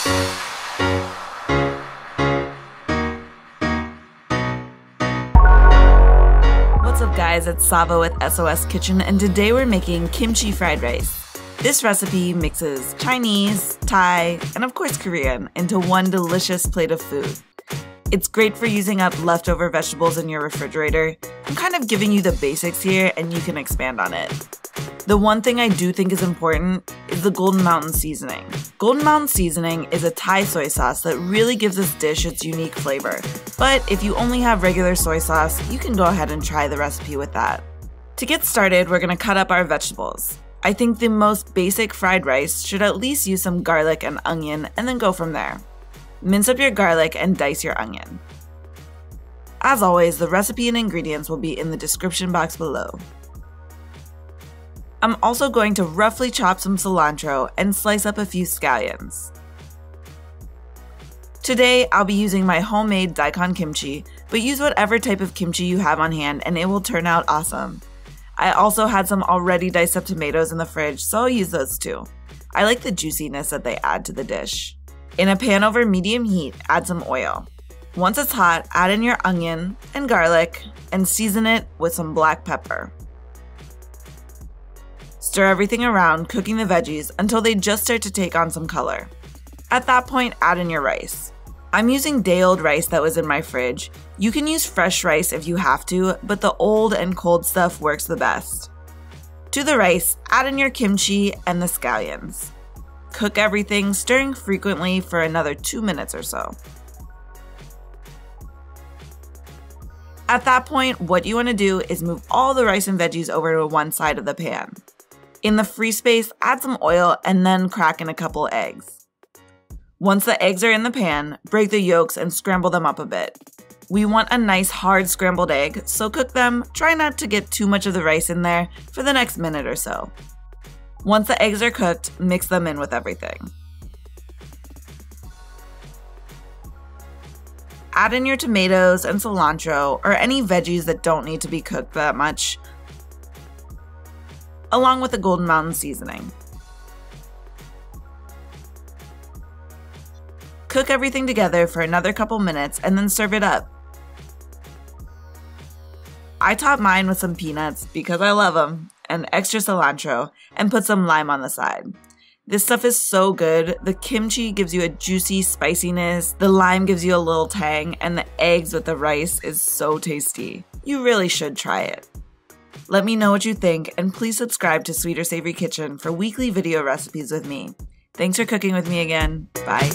What's up guys, it's Sava with SOS Kitchen, and today we're making kimchi fried rice. This recipe mixes Chinese, Thai, and of course Korean into one delicious plate of food. It's great for using up leftover vegetables in your refrigerator. I'm kind of giving you the basics here and you can expand on it. The one thing I do think is important is the Golden Mountain seasoning. Golden Mountain seasoning is a Thai soy sauce that really gives this dish its unique flavor. But if you only have regular soy sauce, you can go ahead and try the recipe with that. To get started, we're going to cut up our vegetables. I think the most basic fried rice should at least use some garlic and onion, and then go from there. Mince up your garlic and dice your onion. As always, the recipe and ingredients will be in the description box below. I'm also going to roughly chop some cilantro and slice up a few scallions. Today, I'll be using my homemade daikon kimchi, but use whatever type of kimchi you have on hand and it will turn out awesome. I also had some already diced up tomatoes in the fridge, so I'll use those too. I like the juiciness that they add to the dish. In a pan over medium heat, add some oil. Once it's hot, add in your onion and garlic and season it with some black pepper. Stir everything around, cooking the veggies until they just start to take on some color. At that point, add in your rice. I'm using day-old rice that was in my fridge. You can use fresh rice if you have to, but the old and cold stuff works the best. To the rice, add in your kimchi and the scallions. Cook everything, stirring frequently for another 2 minutes or so. At that point, what you want to do is move all the rice and veggies over to one side of the pan. In the free space, add some oil and then crack in a couple eggs. Once the eggs are in the pan, break the yolks and scramble them up a bit. We want a nice hard scrambled egg, so cook them, try not to get too much of the rice in there for the next minute or so. Once the eggs are cooked, mix them in with everything. Add in your tomatoes and cilantro or any veggies that don't need to be cooked that much, along with the Golden Mountain seasoning. Cook everything together for another couple minutes and then serve it up. I top mine with some peanuts because I love them, and extra cilantro, and put some lime on the side. This stuff is so good. The kimchi gives you a juicy spiciness, the lime gives you a little tang, and the eggs with the rice is so tasty. You really should try it. Let me know what you think, and please subscribe to Sweet or Savory Kitchen for weekly video recipes with me. Thanks for cooking with me again. Bye.